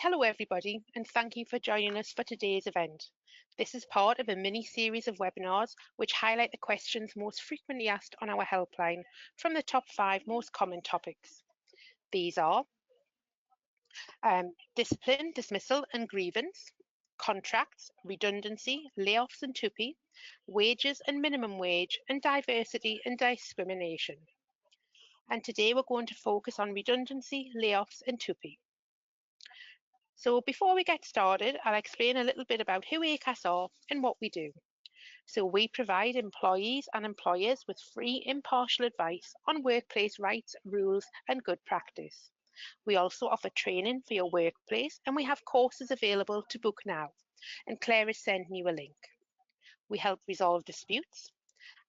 Hello everybody, and thank you for joining us for today's event. This is part of a mini-series of webinars which highlight the questions most frequently asked on our helpline from the top 5 most common topics. These are discipline, dismissal and grievance, contracts, redundancy, layoffs and TUPE, wages and minimum wage, and diversity and discrimination. And today we're going to focus on redundancy, layoffs and TUPE. So before we get started, I'll explain a little bit about who Acas are and what we do. So we provide employees and employers with free, impartial advice on workplace rights, rules and good practice. We also offer training for your workplace, and we have courses available to book now, and Claire is sending you a link. We help resolve disputes,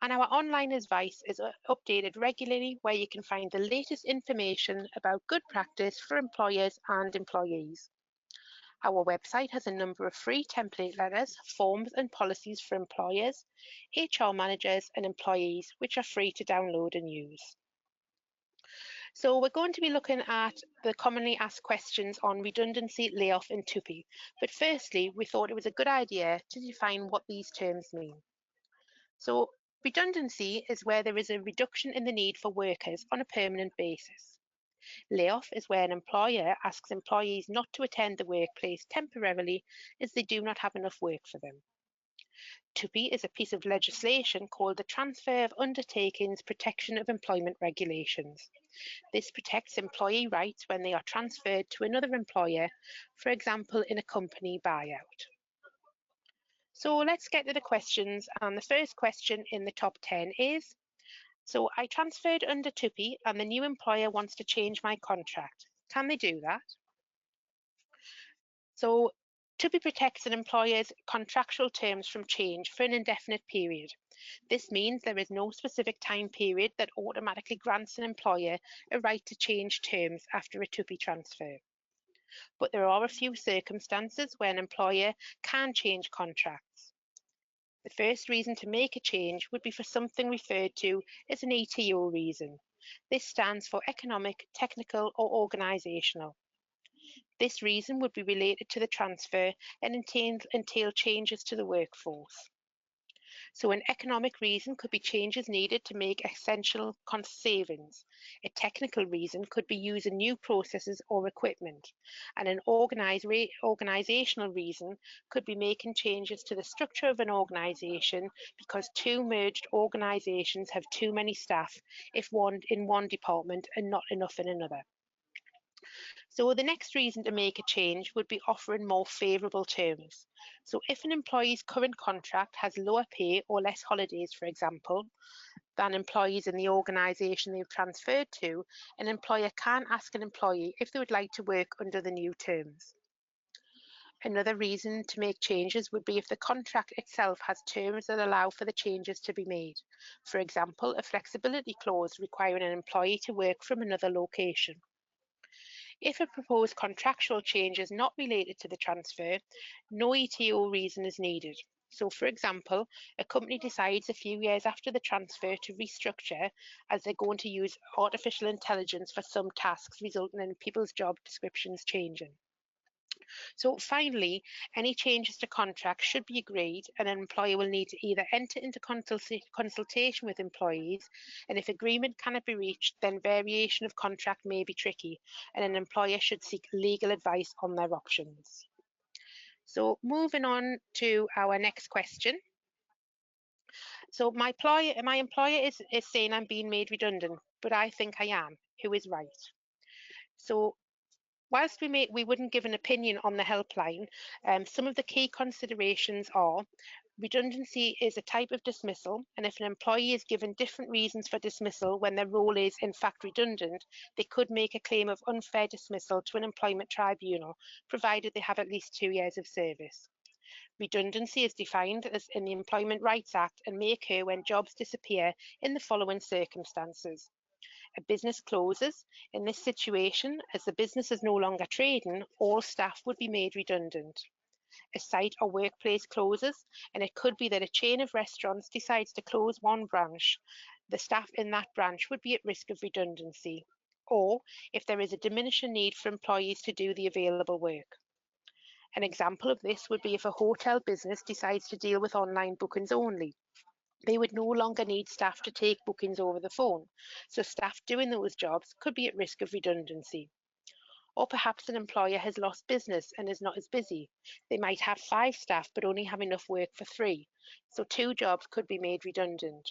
and our online advice is updated regularly, where you can find the latest information about good practice for employers and employees. Our website has a number of free template letters, forms and policies for employers, HR managers and employees, which are free to download and use. So we're going to be looking at the commonly asked questions on redundancy, layoff and TUPE. But firstly, we thought it was a good idea to define what these terms mean. So redundancy is where there is a reduction in the need for workers on a permanent basis. Layoff is where an employer asks employees not to attend the workplace temporarily as they do not have enough work for them. TUPE is a piece of legislation called the Transfer of Undertakings Protection of Employment Regulations. This protects employee rights when they are transferred to another employer, for example, in a company buyout. So let's get to the questions, and the first question in the top 10 is, so I transferred under TUPE and the new employer wants to change my contract. Can they do that? So TUPE protects an employer's contractual terms from change for an indefinite period. This means there is no specific time period that automatically grants an employer a right to change terms after a TUPE transfer. But there are a few circumstances where an employer can change contracts. The first reason to make a change would be for something referred to as an ETO reason. This stands for economic, technical or organisational. This reason would be related to the transfer and entail changes to the workforce. So an economic reason could be changes needed to make essential cost savings. A technical reason could be using new processes or equipment. And an organisational reason could be making changes to the structure of an organisation because two merged organisations have too many staff in one department and not enough in another. So the next reason to make a change would be offering more favourable terms. So if an employee's current contract has lower pay or less holidays, for example, than employees in the organisation they've transferred to, an employer can ask an employee if they would like to work under the new terms. Another reason to make changes would be if the contract itself has terms that allow for the changes to be made. For example, a flexibility clause requiring an employee to work from another location. If a proposed contractual change is not related to the transfer, no ETO reason is needed. So, for example, a company decides a few years after the transfer to restructure as they're going to use artificial intelligence for some tasks, resulting in people's job descriptions changing. So finally, any changes to contracts should be agreed, and an employer will need to either enter into consultation with employees, and if agreement cannot be reached, then variation of contract may be tricky, and an employer should seek legal advice on their options. So moving on to our next question. So my employer is saying I'm being made redundant, but I think I am. Who is right? So whilst we wouldn't give an opinion on the helpline, some of the key considerations are redundancy is a type of dismissal, and if an employee is given different reasons for dismissal when their role is in fact redundant, they could make a claim of unfair dismissal to an employment tribunal, provided they have at least 2 years of service. Redundancy is defined as in the Employment Rights Act and may occur when jobs disappear in the following circumstances. A business closes. In this situation, as the business is no longer trading, all staff would be made redundant. A site or workplace closes, and it could be that a chain of restaurants decides to close one branch. The staff in that branch would be at risk of redundancy. Or if there is a diminishing need for employees to do the available work. An example of this would be if a hotel business decides to deal with online bookings only. They would no longer need staff to take bookings over the phone, so staff doing those jobs could be at risk of redundancy. Or perhaps an employer has lost business and is not as busy. They might have 5 staff but only have enough work for 3, so 2 jobs could be made redundant.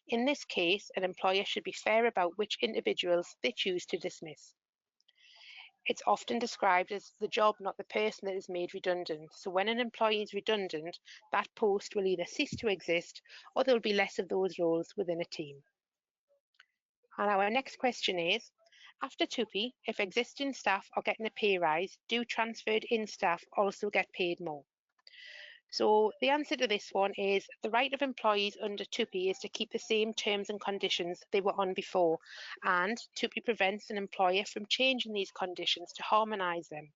In this case, an employer should be fair about which individuals they choose to dismiss. It's often described as the job, not the person, that is made redundant. So when an employee is redundant, that post will either cease to exist or there will be less of those roles within a team. And our next question is, after TUPE, if existing staff are getting a pay rise, do transferred in staff also get paid more? So the answer to this one is the right of employees under TUPE is to keep the same terms and conditions they were on before, and TUPE prevents an employer from changing these conditions to harmonise them,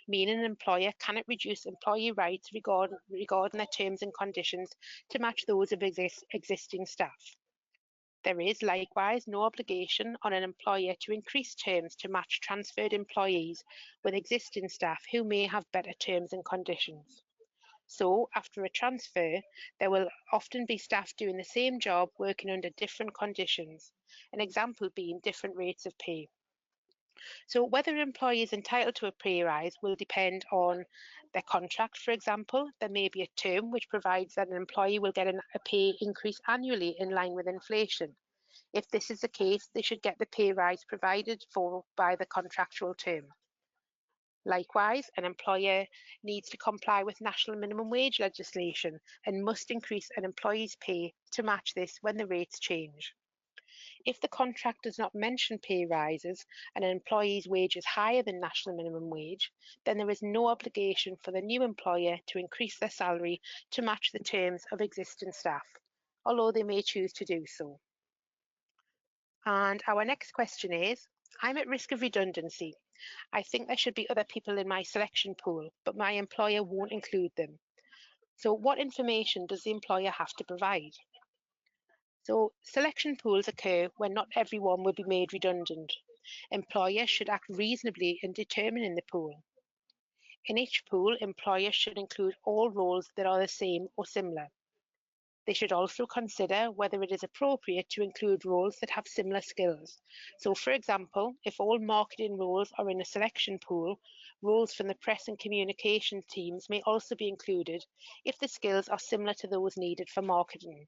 meaning an employer cannot reduce employee rights regarding their terms and conditions to match those of existing staff. There is likewise no obligation on an employer to increase terms to match transferred employees with existing staff who may have better terms and conditions. So, after a transfer, there will often be staff doing the same job working under different conditions, an example being different rates of pay. So, whether an employee is entitled to a pay rise will depend on their contract, for example. There may be a term which provides that an employee will get a pay increase annually in line with inflation. If this is the case, they should get the pay rise provided for by the contractual term. Likewise, an employer needs to comply with national minimum wage legislation and must increase an employee's pay to match this when the rates change. If the contract does not mention pay rises and an employee's wage is higher than national minimum wage, then there is no obligation for the new employer to increase their salary to match the terms of existing staff, although they may choose to do so. And our next question is, I'm at risk of redundancy. I think there should be other people in my selection pool, but my employer won't include them. So what information does the employer have to provide? So selection pools occur when not everyone will be made redundant. Employers should act reasonably in determining the pool. In each pool, employers should include all roles that are the same or similar. They should also consider whether it is appropriate to include roles that have similar skills. So, for example, if all marketing roles are in a selection pool, roles from the press and communications teams may also be included if the skills are similar to those needed for marketing.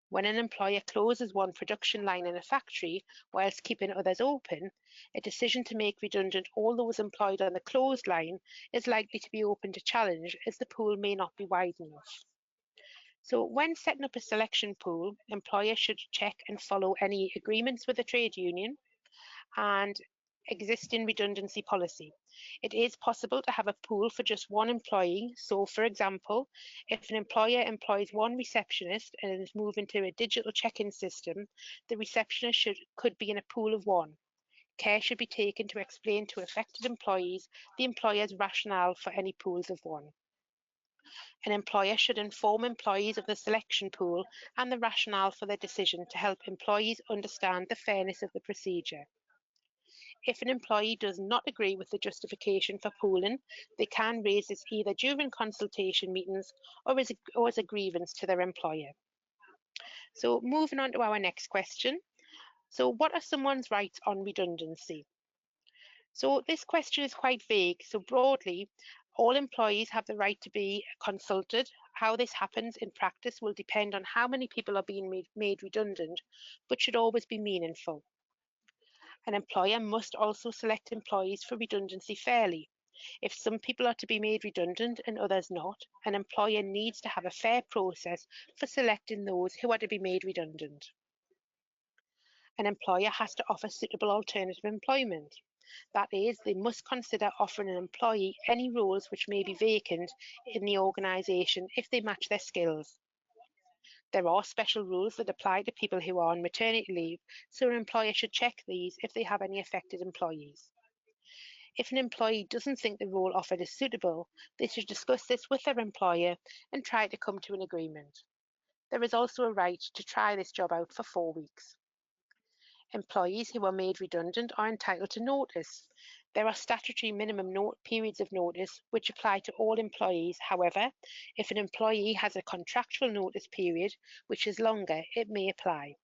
When an employer closes one production line in a factory whilst keeping others open, a decision to make redundant all those employed on the closed line is likely to be open to challenge as the pool may not be wide enough. So when setting up a selection pool, employers should check and follow any agreements with the trade union and existing redundancy policy. It is possible to have a pool for just one employee. So for example, if an employer employs one receptionist and is moving to a digital check-in system, the receptionist could be in a pool of one. Care should be taken to explain to affected employees the employer's rationale for any pools of one. An employer should inform employees of the selection pool and the rationale for their decision to help employees understand the fairness of the procedure. If an employee does not agree with the justification for pooling, they can raise this either during consultation meetings or as a grievance to their employer. So moving on to our next question. So what are someone's rights on redundancy? So this question is quite vague. So broadly, all employees have the right to be consulted. How this happens in practice will depend on how many people are being made redundant, but should always be meaningful. An employer must also select employees for redundancy fairly. If some people are to be made redundant and others not, an employer needs to have a fair process for selecting those who are to be made redundant. An employer has to offer suitable alternative employment. That is, they must consider offering an employee any roles which may be vacant in the organisation if they match their skills. There are special rules that apply to people who are on maternity leave, so an employer should check these if they have any affected employees. If an employee doesn't think the role offered is suitable, they should discuss this with their employer and try to come to an agreement. There is also a right to try this job out for 4 weeks. Employees who are made redundant are entitled to notice. There are statutory minimum periods of notice which apply to all employees. However, if an employee has a contractual notice period which is longer, it may apply.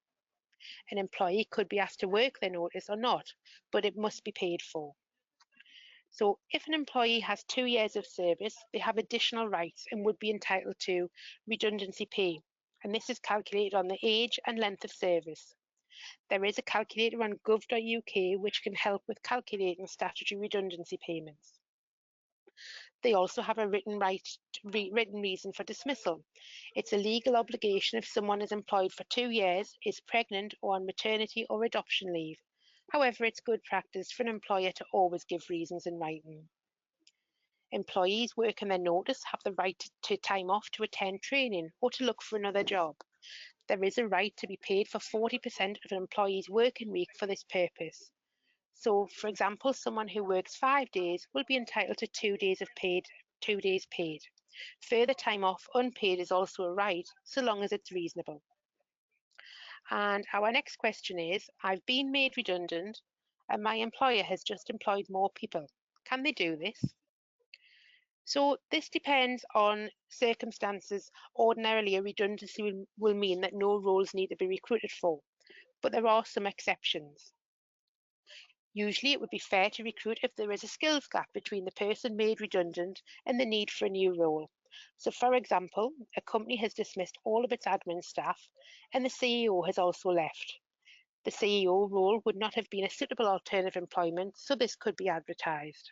An employee could be asked to work their notice or not, but it must be paid for. So if an employee has 2 years of service, they have additional rights and would be entitled to redundancy pay. And this is calculated on the age and length of service. There is a calculator on gov.uk which can help with calculating statutory redundancy payments. They also have a written reason for dismissal. It's a legal obligation if someone is employed for 2 years, is pregnant or on maternity or adoption leave. However, it's good practice for an employer to always give reasons in writing. Employees working their notice have the right to time off to attend training or to look for another job. There is a right to be paid for 40% of an employee's working week for this purpose. So, for example, someone who works 5 days will be entitled to 2 days paid. Further time off unpaid is also a right, so long as it's reasonable. And our next question is, I've been made redundant and my employer has just employed more people. Can they do this? So this depends on circumstances. Ordinarily, a redundancy will mean that no roles need to be recruited for, but there are some exceptions. Usually, it would be fair to recruit if there is a skills gap between the person made redundant and the need for a new role. So, for example, a company has dismissed all of its admin staff and the CEO has also left. The CEO role would not have been a suitable alternative employment, so this could be advertised.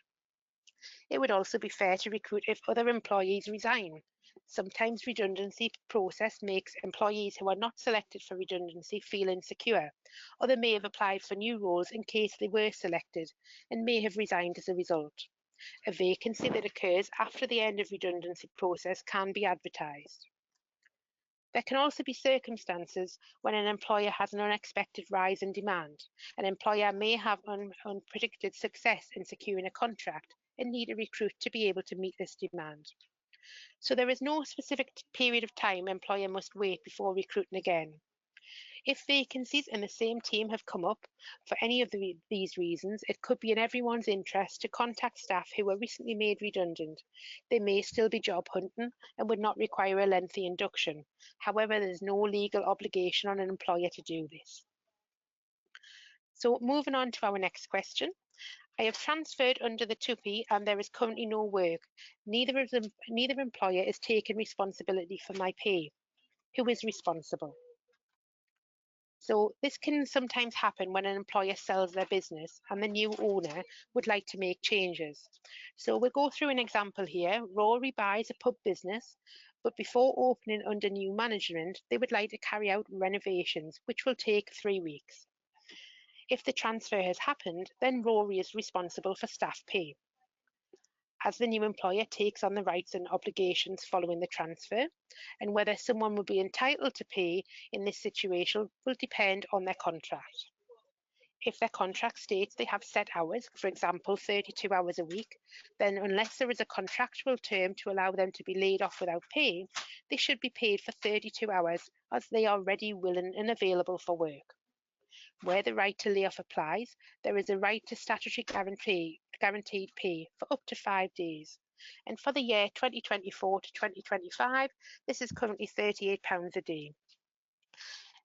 It would also be fair to recruit if other employees resign. Sometimes redundancy process makes employees who are not selected for redundancy feel insecure, or they may have applied for new roles in case they were selected and may have resigned as a result. A vacancy that occurs after the end of redundancy process can be advertised. There can also be circumstances when an employer has an unexpected rise in demand. An employer may have unpredicted success in securing a contract and need a recruit to be able to meet this demand. So there is no specific period of time an employer must wait before recruiting again. If vacancies in the same team have come up for any of these reasons, it could be in everyone's interest to contact staff who were recently made redundant. They may still be job hunting and would not require a lengthy induction. However, there is no legal obligation on an employer to do this. So moving on to our next question. I have transferred under the TUPE and there is currently no work. Neither employer is taking responsibility for my pay. Who is responsible? So this can sometimes happen when an employer sells their business and the new owner would like to make changes. So we'll go through an example here. Rory buys a pub business, but before opening under new management, they would like to carry out renovations, which will take 3 weeks. If the transfer has happened, then Rory is responsible for staff pay. As the new employer takes on the rights and obligations following the transfer, and whether someone will be entitled to pay in this situation will depend on their contract. If their contract states they have set hours, for example 32 hours a week, then unless there is a contractual term to allow them to be laid off without pay, they should be paid for 32 hours as they are ready, willing and available for work. Where the right to layoff applies, there is a right to statutory guaranteed pay for up to 5 days. And for the year 2024 to 2025, this is currently £38 a day.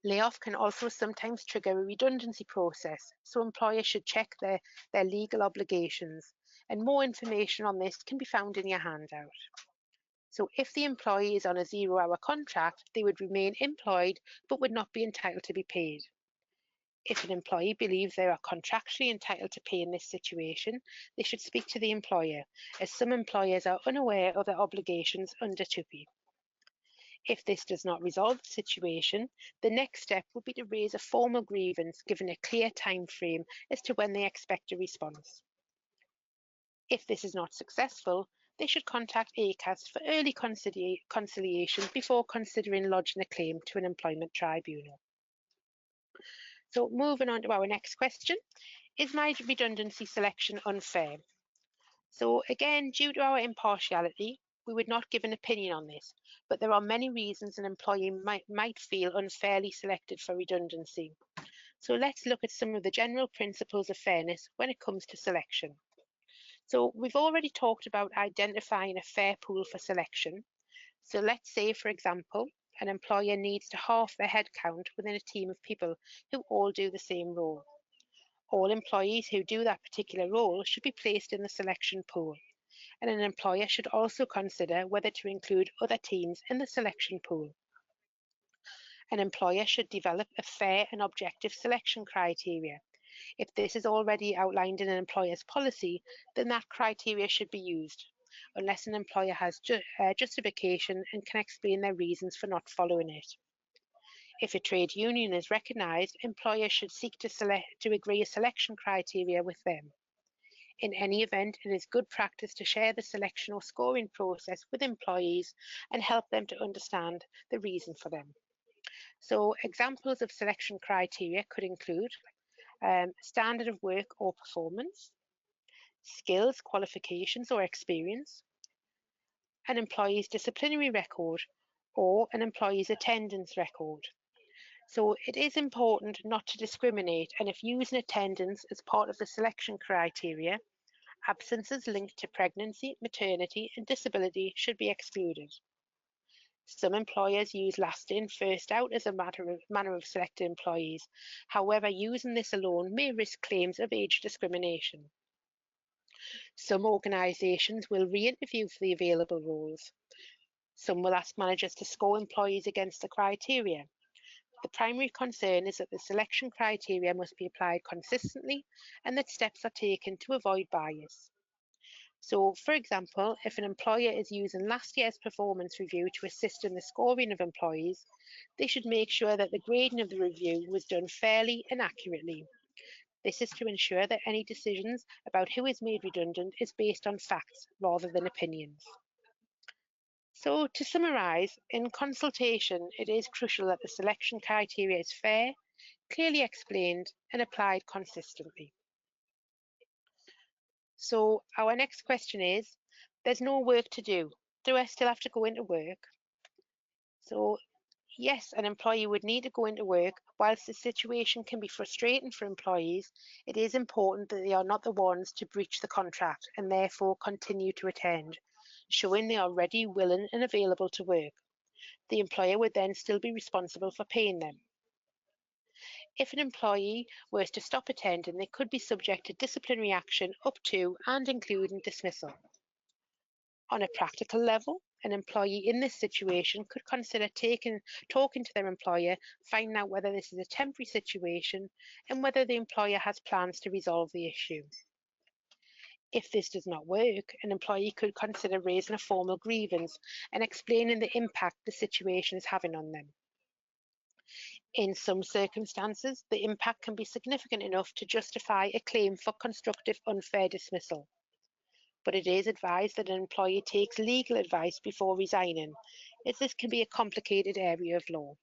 Layoff can also sometimes trigger a redundancy process, so employers should check their legal obligations. And more information on this can be found in your handout. So if the employee is on a 0-hour contract, they would remain employed but would not be entitled to be paid. If an employee believes they are contractually entitled to pay in this situation, they should speak to the employer, as some employers are unaware of their obligations under TUPE. If this does not resolve the situation, the next step would be to raise a formal grievance, given a clear time frame as to when they expect a response. If this is not successful, they should contact Acas for early conciliation before considering lodging a claim to an employment tribunal. So moving on to our next question, is my redundancy selection unfair? So again, due to our impartiality, we would not give an opinion on this, but there are many reasons an employee might feel unfairly selected for redundancy. So let's look at some of the general principles of fairness when it comes to selection. So we've already talked about identifying a fair pool for selection. So let's say, for example, an employer needs to halve their headcount within a team of people who all do the same role. All employees who do that particular role should be placed in the selection pool, and an employer should also consider whether to include other teams in the selection pool. An employer should develop a fair and objective selection criteria. If this is already outlined in an employer's policy, then that criteria should be used, unless an employer has justification and can explain their reasons for not following it. If a trade union is recognised, employers should seek to agree a selection criteria with them. In any event, it is good practice to share the selection or scoring process with employees and help them to understand the reason for them. So examples of selection criteria could include standard of work or performance, skills, qualifications or experience, an employee's disciplinary record, or an employee's attendance record. So it is important not to discriminate, and if using attendance as part of the selection criteria, absences linked to pregnancy, maternity and disability should be excluded. Some employers use last in, first out as a manner of selecting employees. However, using this alone may risk claims of age discrimination. Some organisations will re-interview for the available roles. Some will ask managers to score employees against the criteria. The primary concern is that the selection criteria must be applied consistently and that steps are taken to avoid bias. So, for example, if an employer is using last year's performance review to assist in the scoring of employees, they should make sure that the grading of the review was done fairly and accurately. This is to ensure that any decisions about who is made redundant is based on facts rather than opinions. So, to summarise, in consultation, it is crucial that the selection criteria is fair, clearly explained and applied consistently. So our next question is, there's no work to do. Do I still have to go into work? So yes, an employee would need to go into work. Whilst the situation can be frustrating for employees, it is important that they are not the ones to breach the contract and therefore continue to attend, showing they are ready, willing and available to work. The employer would then still be responsible for paying them. If an employee were to stop attending, they could be subject to disciplinary action up to and including dismissal. On a practical level, an employee in this situation could consider talking to their employer, finding out whether this is a temporary situation and whether the employer has plans to resolve the issue. If this does not work, an employee could consider raising a formal grievance and explaining the impact the situation is having on them. In some circumstances, the impact can be significant enough to justify a claim for constructive unfair dismissal. But it is advised that an employee takes legal advice before resigning, as this can be a complicated area of law.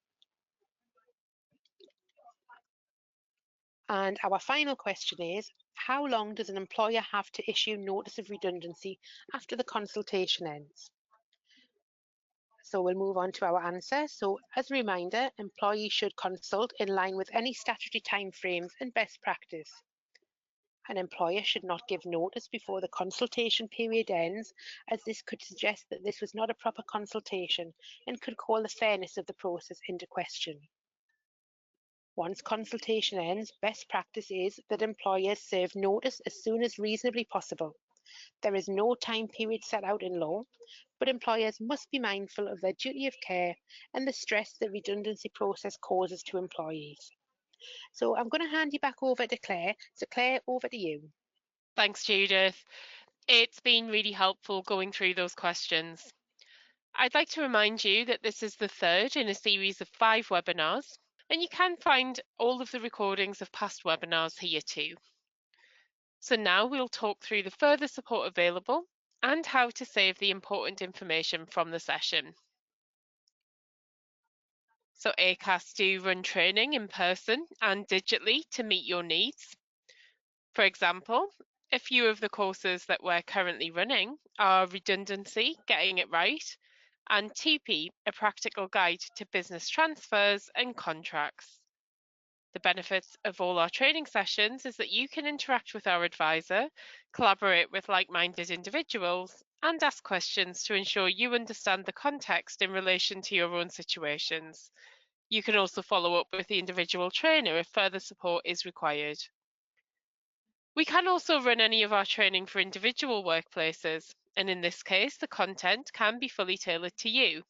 And our final question is, how long does an employer have to issue notice of redundancy after the consultation ends? So we'll move on to our answer. So as a reminder, employees should consult in line with any statutory timeframes and best practice. An employer should not give notice before the consultation period ends, as this could suggest that this was not a proper consultation and could call the fairness of the process into question. Once consultation ends, best practice is that employers serve notice as soon as reasonably possible. There is no time period set out in law, but employers must be mindful of their duty of care and the stress the redundancy process causes to employees. So I'm going to hand you back over to Claire. So Claire, over to you. Thanks, Judith. It's been really helpful going through those questions. I'd like to remind you that this is the third in a series of 5 webinars, and you can find all of the recordings of past webinars here too. So now we'll talk through the further support available and how to save the important information from the session. So Acas do run training in person and digitally to meet your needs. For example, a few of the courses that we're currently running are Redundancy, Getting It Right, and TUPE, a practical guide to business transfers and contracts. The benefits of all our training sessions is that you can interact with our advisor, collaborate with like-minded individuals, and ask questions to ensure you understand the context in relation to your own situations. You can also follow up with the individual trainer if further support is required. We can also run any of our training for individual workplaces, and in this case, the content can be fully tailored to you.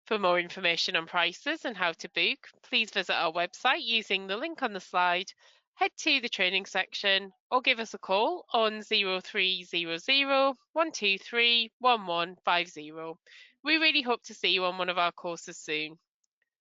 For more information on prices and how to book, please visit our website using the link on the slide, head to the training section, or give us a call on 0300 123 1150. We really hope to see you on one of our courses soon.